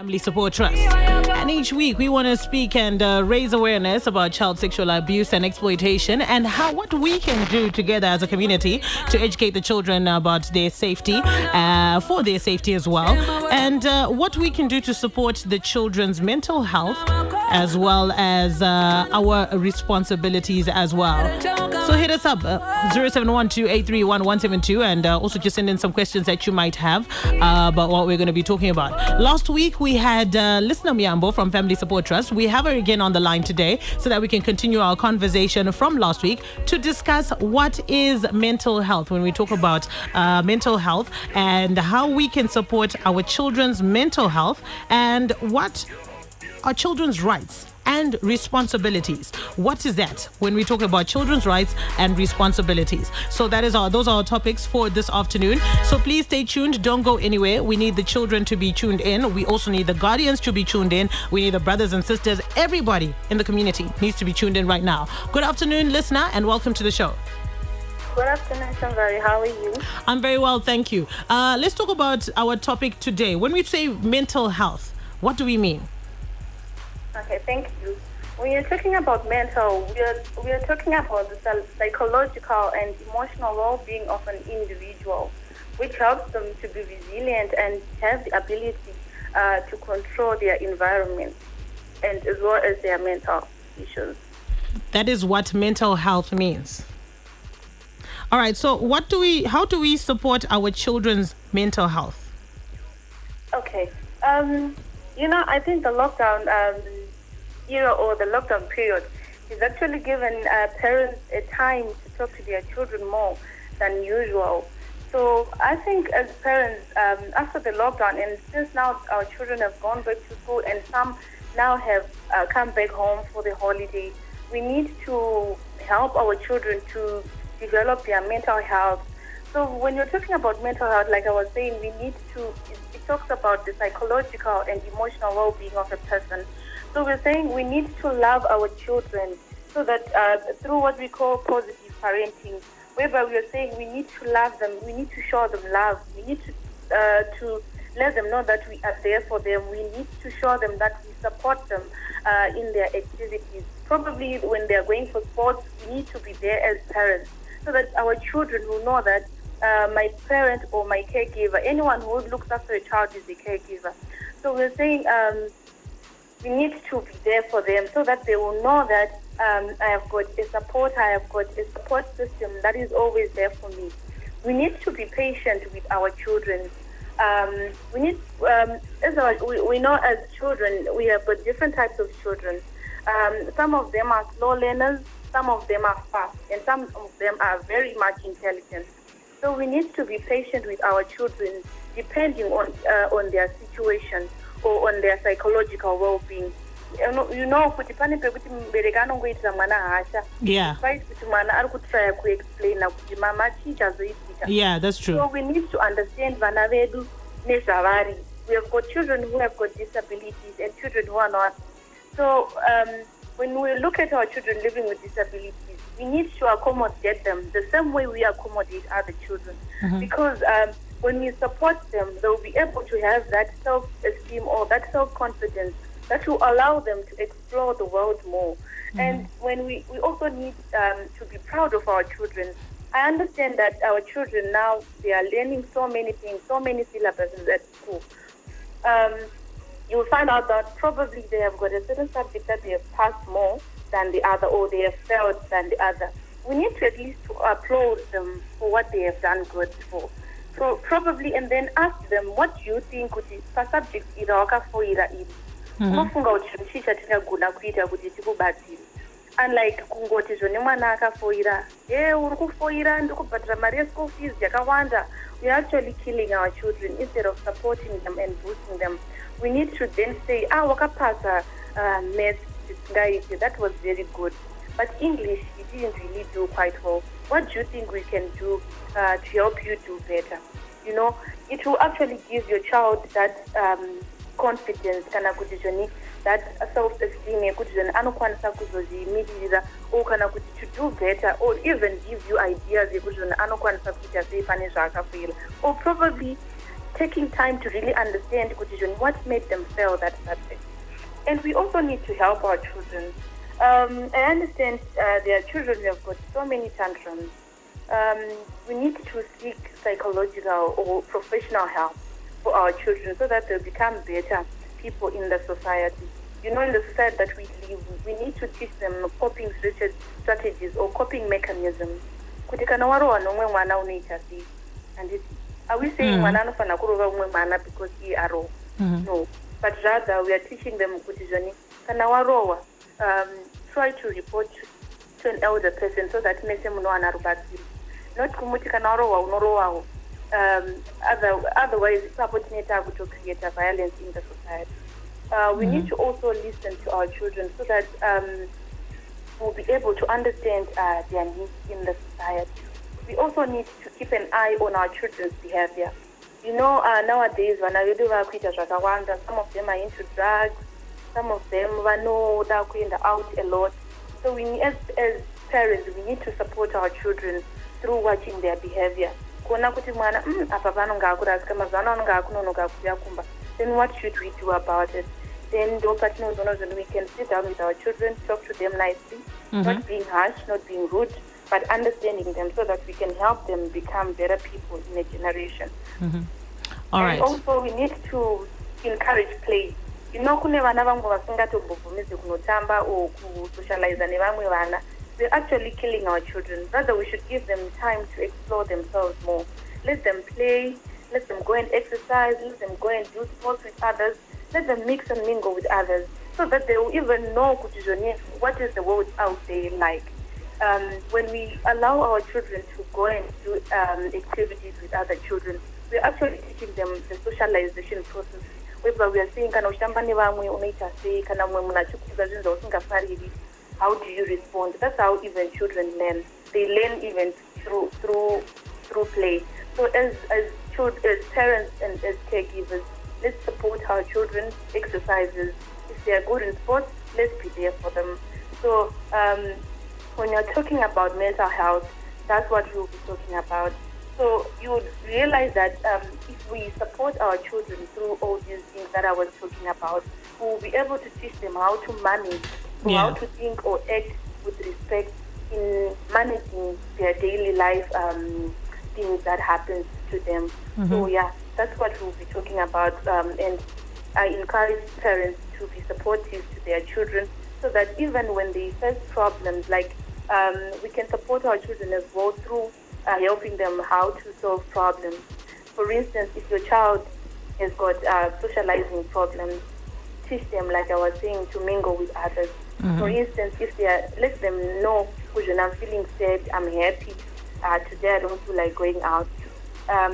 Family Support Trust. And each week we want to speak and raise awareness about child sexual abuse and exploitation and what we can do together as a community to educate the children about their safety, for their safety as well, and what we can do to support the children's mental health as well as our responsibilities as well. So hit us up, 0712-831-172, and also just send in some questions that you might have about what we're going to be talking about. Last week we had Listner Muyambo from Family Support Trust. We have her again on the line today so that we can continue our conversation from last week to discuss what is mental health when we talk about mental health and how we can support our children's mental health and what are children's rights and responsibilities. What is that when we talk about children's rights and responsibilities? So those are our topics for this afternoon. So please stay tuned. Don't go anywhere. We need the children to be tuned in. We also need the guardians to be tuned in. We need the brothers and sisters. Everybody in the community needs to be tuned in right now. Good afternoon, listener, and welcome to the show. Good afternoon, Shamvari. How are you? I'm very well, thank you. Let's talk about our topic today. When we say mental health, what do we mean? Okay, thank you. When you're talking about mental, we are talking about the psychological and emotional well-being of an individual, which helps them to be resilient and have the ability to control their environment and as well as their mental issues. That is what mental health means. All right, so how do we support our children's mental health? Okay. I think the lockdown era or the lockdown period is actually given parents a time to talk to their children more than usual. So I think as parents, after the lockdown, and since now our children have gone back to school and some now have come back home for the holiday, we need to help our children to develop their mental health. So when you're talking about mental health, like I was saying, it talks about the psychological and emotional well-being of a person. So we're saying we need to love our children so that through what we call positive parenting, whereby we are saying we need to love them, we need to show them love, we need to let them know that we are there for them, we need to show them that we support them in their activities. Probably when they're going for sports, we need to be there as parents so that our children will know that my parent or my caregiver, anyone who looks after a child is a caregiver. So we're saying we need to be there for them so that they will know that I have got a support system that is always there for me. We need to be patient with our children. We need, we know as children, we have got different types of children. Some of them are slow learners, some of them are fast, and some of them are very much intelligent. So we need to be patient with our children depending on their situation or on their psychological well-being. Kuti pane pekuti mubereki anongoitira mwana hasha. Yeah. Despite kuti mwana ari kutraya kuexplaina kuti mama chichazoitika. Yeah, that's true. So we need to understand vana vedu nezvavari. We have got children who have got disabilities and children who are not. So when we look at our children living with disabilities, we need to accommodate them the same way we accommodate other children. Mm-hmm. Because when we support them, they'll be able to have that self-esteem or that self-confidence that will allow them to explore the world more. Mm-hmm. And when we also need to be proud of our children. I understand that our children now, they are learning so many things, so many syllabuses at school. You'll find out that probably they have got a certain subject that they have passed more than the other, or they have failed than the other. We need to at least applaud them for what they have done good for. So probably, and then ask them, what do you think would be a subject ira wakafoira iri? Unofunga kuti chichi chatingagona kuita kuti tikubatsire. Unlike kungoti zvone mwana akafoira, uri kufoira ndikubhadhara mari yeschool fees yakawanda. We are actually killing our children instead of supporting them and boosting them. We need to then say, wakapasa maths, that was very good. But English, you didn't really do quite well. What do you think we can do to help you do better? It will actually give your child that confidence, that self-esteem, or to do better, or even give you ideas, or probably taking time to really understand what made them fail that subject. And we also need to help our children. I understand there are children who have got so many tantrums. We need to seek psychological or professional help for our children so that they'll become better people in the society. In the society that we live, we need to teach them coping strategies or coping mechanisms. Kuti kana warowa nomwe mwana unoita sei? And are we saying mwana anofana kurova umwe mwana because he aro? No, but rather we are teaching them kuti kana warowa, try to report to an elder person so that mese munowana rubatsiro. Not kumuti kana warowa unorowawo. Otherwise, it's opportunity to create a violence in the society. We need to also listen to our children so that we'll be able to understand their needs in the society. We also need to keep an eye on our children's behavior. Nowadays, some of them are into drugs, some of them are going out a lot. So we, as parents, we need to support our children through watching their behavior. Then what should we do about it? Then we can sit down with our children, talk to them nicely, not being harsh, not being rude, but understanding them so that we can help them become better people in a generation. All right. And also we need to encourage play. We're actually killing our children. Rather, we should give them time to explore themselves more. Let them play, let them go and exercise, let them go and do sports with others, let them mix and mingle with others, so that they will even know what is the world out there like. When we allow our children to go and do activities with other children, we're actually teaching them the socialization process. Whereby we are saying, how do you respond? That's how even children learn. They learn even through play. So as parents and as caregivers, let's support our children's exercises. If they are good in sports, let's be there for them. So when you're talking about mental health, that's what we'll be talking about. So you would realize that if we support our children through all these things that I was talking about, we'll be able to teach them how to manage, or how to think or act with respect in managing their daily life things that happens to them. So that's what we'll be talking about. And I encourage parents to be supportive to their children so that even when they face problems, like we can support our children as well through helping them how to solve problems. For instance, if your child has got socializing problems, teach them, like I was saying, to mingle with others. For instance, if they are, let them know, I'm feeling sad, I'm happy, today I don't feel like going out.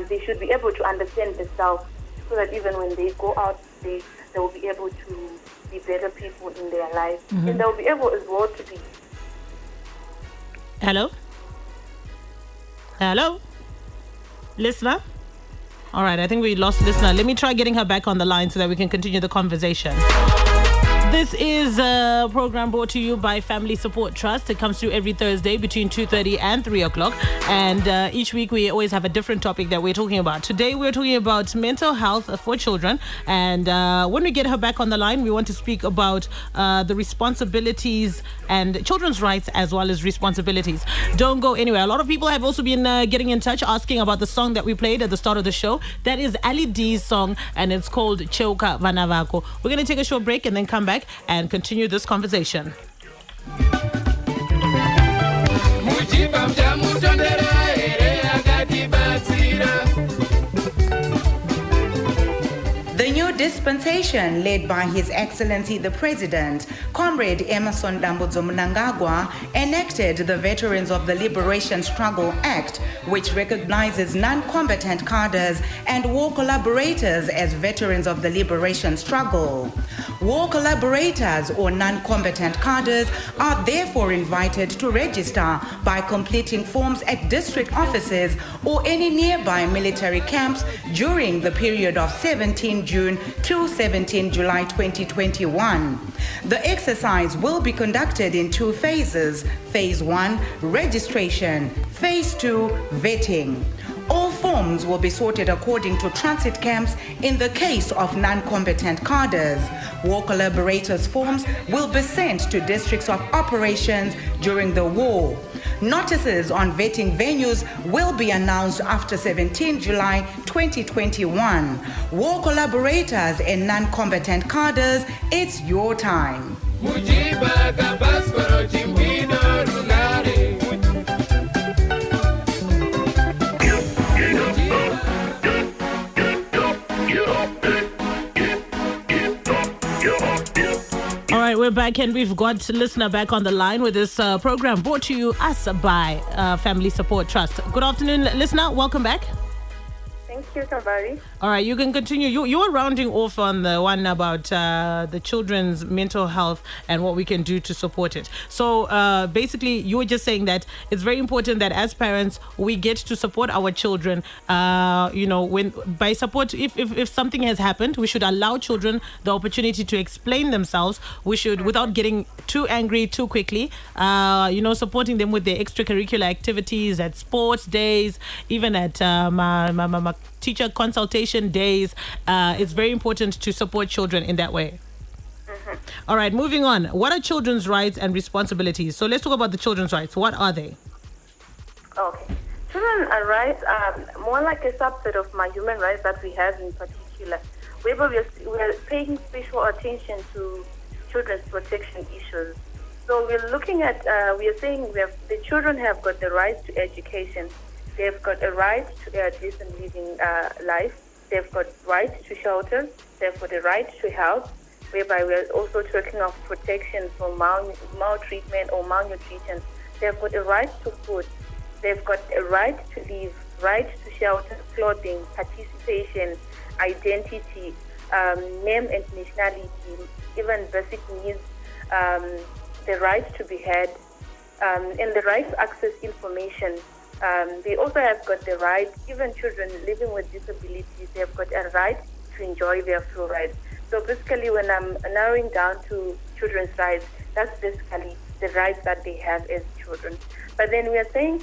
They should be able to understand themselves so that even when they go out, they will be able to be better people in their life. And they'll be able as well to be. Hello? Hello? Listener? All right, I think we lost Listener. Let me try getting her back on the line so that we can continue the conversation. This is a program brought to you by Family Support Trust. It comes through every Thursday between 2:30 and 3 o'clock. And each week we always have a different topic that we're talking about. Today we're talking about mental health for children. And when we get her back on the line, we want to speak about the responsibilities and children's rights as well as responsibilities. Don't go anywhere. A lot of people have also been getting in touch asking about the song that we played at the start of the show. That is Ali D's song, and it's called Cheuka Vanavako. We're going to take a short break and then come back and continue this conversation. The new dispensation, led by His Excellency the President, Comrade Emerson Dambudzo Mnangagwa, enacted the Veterans of the Liberation Struggle Act, which recognizes non-combatant cadres and war collaborators as veterans of the liberation struggle. War collaborators or non-combatant cadres are therefore invited to register by completing forms at district offices or any nearby military camps during the period of 17 June to 17 July 2021. The exercise will be conducted in 2 phases. Phase 1, registration. Phase 2, vetting. All forms will be sorted according to transit camps in the case of non-combatant cadres. War collaborators forms will be sent to districts of operations during the war. Notices on vetting venues will be announced after 17 July 2021. War collaborators and non-combatant cadres, it's your time. All right, we're back and we've got listener back on the line with this program brought to you by Family Support Trust. Good afternoon, listener. Welcome back. Thank you, Tavari. All right, you can continue. You were rounding off on the one about the children's mental health and what we can do to support it. So basically, you were just saying that it's very important that as parents, we get to support our children. When by support, if something has happened, we should allow children the opportunity to explain themselves. We should, without getting too angry too quickly, supporting them with their extracurricular activities at sports days, even at teacher consultation days. It's very important to support children in that way. All right, moving on. What are children's rights and responsibilities? So let's talk about the children's rights. What are they? Okay. Children's rights are more like a subset of my human rights that we have in particular. We are paying special attention to children's protection issues. So we're looking at, we are saying the children have got the right to education. They've got a right to a decent living life. They've got right to shelter. They've got a right to health, whereby we're also talking of protection from maltreatment or malnutrition. They've got a right to food. They've got a right to live, right to shelter, clothing, participation, identity, name and nationality, even basic needs, the right to be heard, and the right to access information. They also have got the right, even children living with disabilities, they have got a right to enjoy their full rights. So basically, when I'm narrowing down to children's rights, that's basically the rights that they have as children. But then we are saying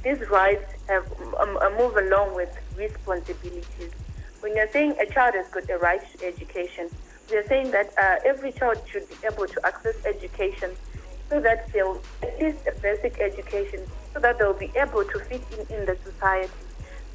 these rights have move along with responsibilities. When you're saying a child has got a right to education, we are saying that every child should be able to access education so that they'll at least a basic education, so that they'll be able to fit in the society.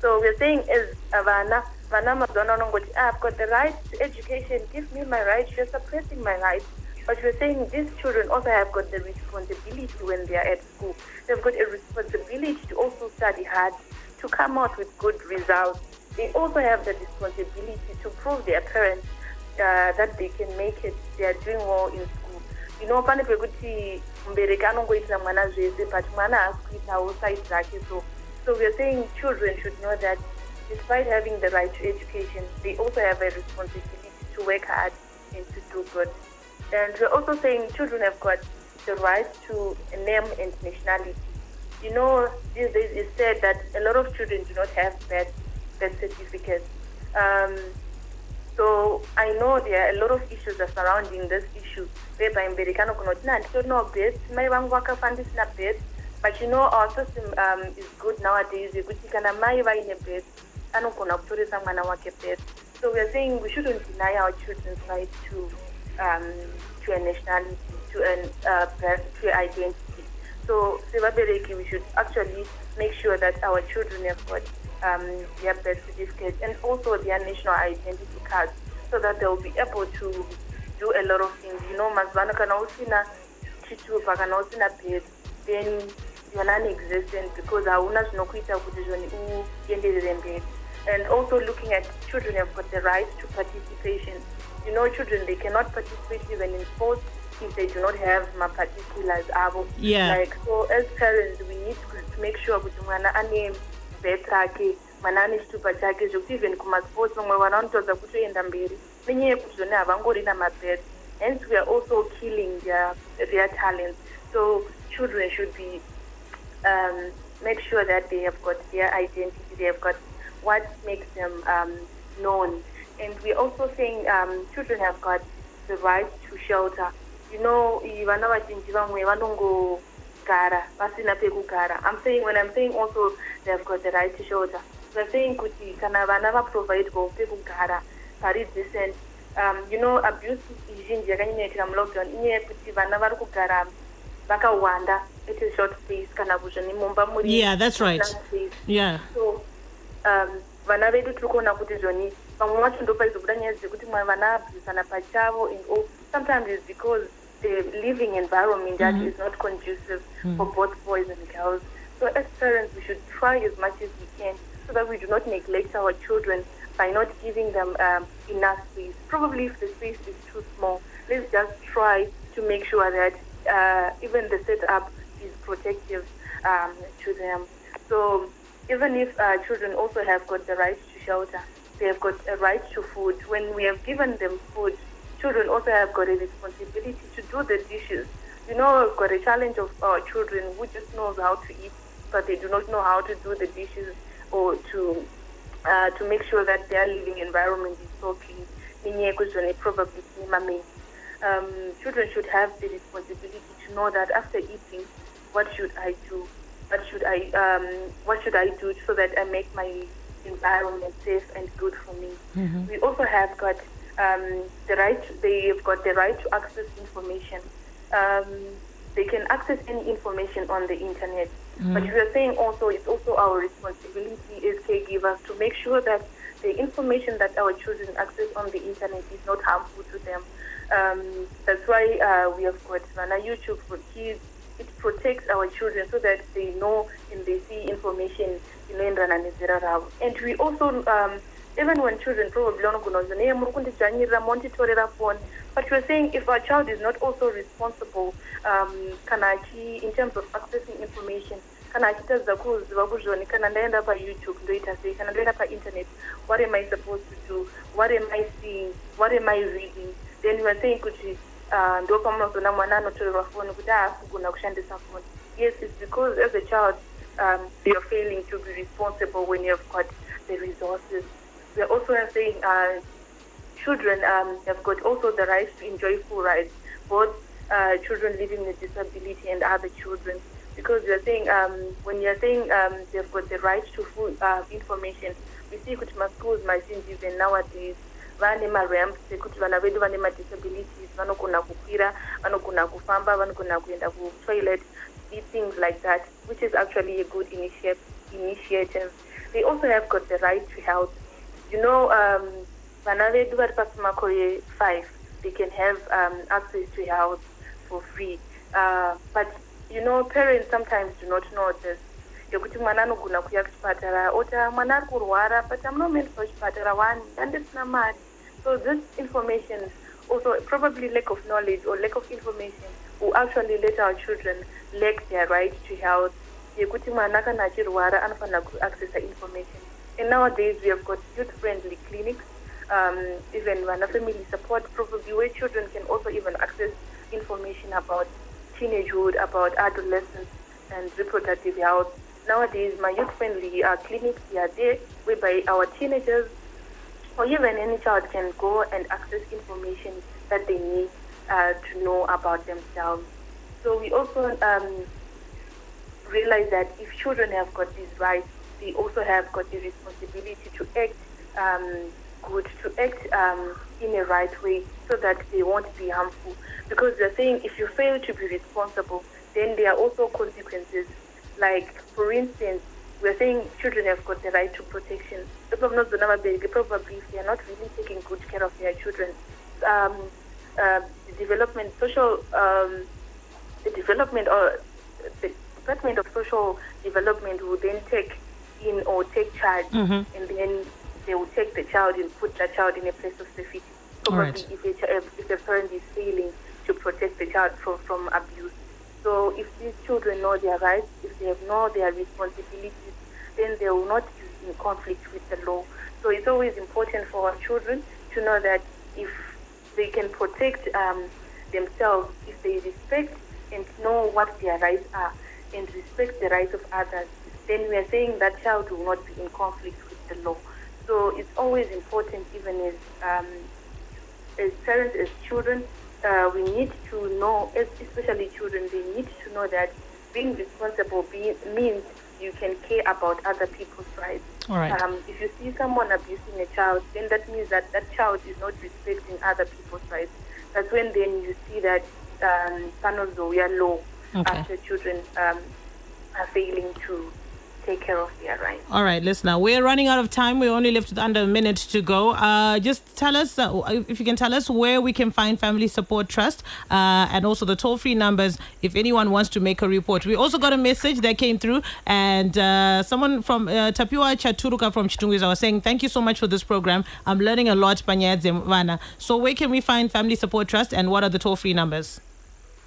So we're saying as Avana, I've got the right to education, give me my rights, you're suppressing my rights. But we're saying these children also have got the responsibility when they are at school. They've got a responsibility to also study hard, to come out with good results. They also have the responsibility to prove their parents that they can make it, they are doing well in school. You know, pane pekuti mbereki anongoitira mwana zvese but mwana haasikuitawo side dzake. So we are saying children should know that despite having the right to education, they also have a responsibility to work hard and to do good. And we're also saying children have got the right to a name and nationality. You know, these days it's said that a lot of children do not have birth certificates. So I know there are a lot of issues that surrounding this issue. Whereby in Berikano don't know birth, birth. But you know our system is good nowadays. We could take a birth. So we are saying we shouldn't deny our children's right to a nationality, to an identity. So we should actually make sure that our children have got their birth certificate and also their national identity cards, so that they will be able to do a lot of things. You know, mazvano kana usina chitupa kana usina birth, then you're non-existent because hauna zvinokuita kuti zvoni uenderere mberi. And also looking at children have got the right to participation. You know, children, they cannot participate even in sports if they do not have my particulars. Yeah. Like, so as parents, we need to make sure that mwana ane birth rake, mwana ane chitupa chake, zvokuti even kumasports vamwe vana vanotodza kutoenda mberi nenyaya yekuti zvone havangorina mabirth. Hence, we are also killing their talents. So children should be make sure that they have got their identity, they have got what makes them known. And we're also saying children have got the right to shelter. You know, vana vazhinji vamwe gara vasina pekugara. When I'm saying also they have got the right to shelter, we're saying kuti kana vana vaprovide pekugara pari decent. Abuse izhinji yakanyanyoitika mulockdown inyaya yekuti vana vari kugara vakawanda at a short space kana kuzvoni mumba muri. Yeah, that's right. Yeah. So vana vedu tiri kuona kuti zvoni vamwe vacho ndopaizobuda nyaya dzekuti vana abhusana pachavo and all. Sometimes it's because the living environment that is not conducive for both boys and girls. So as parents, we should try as much as we can so that we do not neglect our children by not giving them enough space. Probably if the space is too small, let's just try to make sure that even the setup is protective to them. So even if children also have got the right to shelter, they have got a right to food. When we have given them food, children also have got a responsibility to do the dishes. We've got a challenge of our children who just knows how to eat, but they do not know how to do the dishes or to make sure that their living environment is so clean. Probably children should have the responsibility to know that after eating, what should I do? What should I do so that I make my environment safe and good for me? We also have got they've got the right to access information. They can access any information on the internet. But we are saying also it's also our responsibility as caregivers to make sure that the information that our children access on the internet is not harmful to them. That's why we have got YouTube for Kids. It protects our children so that they know and they see information in and we also even when children probably don't know, but we're saying if our child is not also responsible in terms of accessing information, YouTube, internet, what am I supposed to do? What am I seeing? What am I reading? Then we're saying yes, it's because as a child you're failing to be responsible when you have got the resources. We're also saying children have got also the right to enjoy full rights, both children living with disability and other children. Because we are saying when you're saying they've got the right to full information, we see kuti schools machines even nowadays vane ramps ekuti vana vedu vane disabilities vanogona kukwira, vanogona kufamba, vanogona kuenda ku toilet, things like that, which is actually a good initiative. They also have got the right to health. Vana vedu vari pasi 5, they can have access to health for free. But parents sometimes do not know this. Yekuti mwana anogona kuya kuchipatara ota mwana ari kurwara but I'm not meant for kuchipatara one handisina mari. So this information, also probably lack of knowledge or lack of information, will actually let our children lack their right to health. Yekuti mwana kana achirwara anofana ku access information. And nowadays we have got youth-friendly clinics, even vana family support, probably where children can also even access information about teenagehood, about adolescence and reproductive health. Nowadays, my youth-friendly clinics are there, whereby our teenagers or even any child can go and access information that they need to know about themselves. So we also realize that if children have got these rights, they also have got the responsibility to act good, to act in a right way so that they won't be harmful. Because they're saying if you fail to be responsible, then there are also consequences. Like, for instance, we're saying children have got the right to protection. Probably if they are not really taking good care of their children, the Department of Social Development will then take in or take charge, and then they will take the child and put the child in a place of safety. Probably if a parent is failing to protect the child from abuse. So if these children know their rights, if they know their responsibilities, then they will not be in conflict with the law. So it's always important for our children to know that if they can protect themselves, if they respect and know what their rights are and respect the rights of others, then we are saying that child will not be in conflict with the law. So it's always important, even as parents, as children, we need to know, especially children, they need to know that being responsible means you can care about other people's rights. All right. If you see someone abusing a child, then that means that that child is not respecting other people's rights. That's when then you see that law after children are failing to take care of their rights. All right, listener, we're running out of time. We're only left with under a minute to go. Just tell us, if you can tell us where we can find Family Support Trust and also the toll-free numbers if anyone wants to make a report. We also got a message that came through, and someone from Tapiwa Chaturuka from Chitungwiza was saying, thank you so much for this program. I'm learning a lot, Panyadzemvana. So where can we find Family Support Trust and what are the toll-free numbers?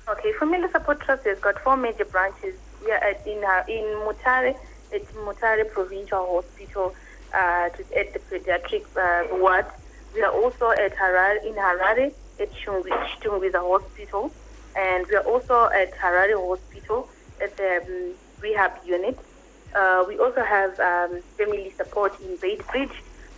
Okay, Family Support Trust has got 4 major branches. We are in Mutare. It's Mutare Provincial Hospital at the pediatric ward. We are also at Harare at Chitungwiza Hospital, and we are also at Harare Hospital at the rehab unit. We also have family support in Baitbridge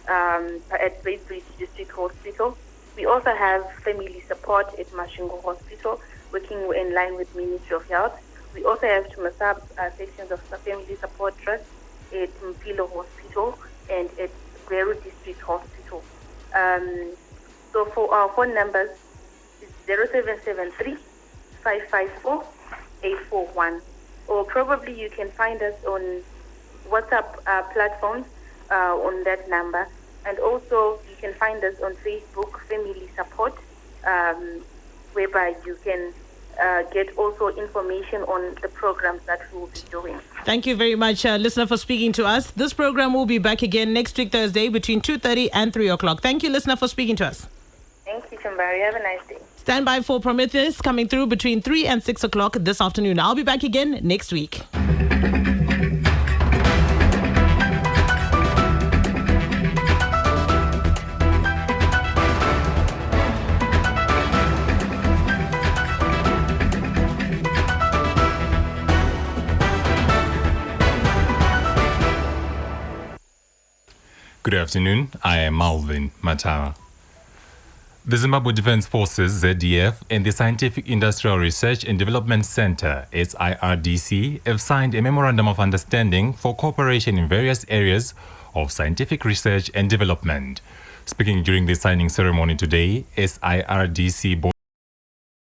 at Baitbridge District Hospital. We also have family support at Mashingo Hospital, working in line with Ministry of Health. We also have Tumasab sections of Family Support Trust at Mpilo Hospital and at Gweru District Hospital. So for our phone numbers, it's 0773 554 841. Or probably you can find us on WhatsApp platforms on that number. And also you can find us on Facebook, Family Support, whereby you can get also information on the programs that we'll be doing. Thank you very much, listener, for speaking to us. This program will be back again next week, Thursday, between 2:30 and 3 o'clock. Thank you, listener, for speaking to us. Thank you, Chambari. Have a nice day. Stand by for Prometheus coming through between 3 and 6 o'clock this afternoon. I'll be back again next week. Good afternoon, I am Malvin Matawa. The Zimbabwe Defense Forces, ZDF, and the Scientific Industrial Research and Development Center, SIRDC, have signed a Memorandum of Understanding for cooperation in various areas of scientific research and development. Speaking during the signing ceremony today, SIRDC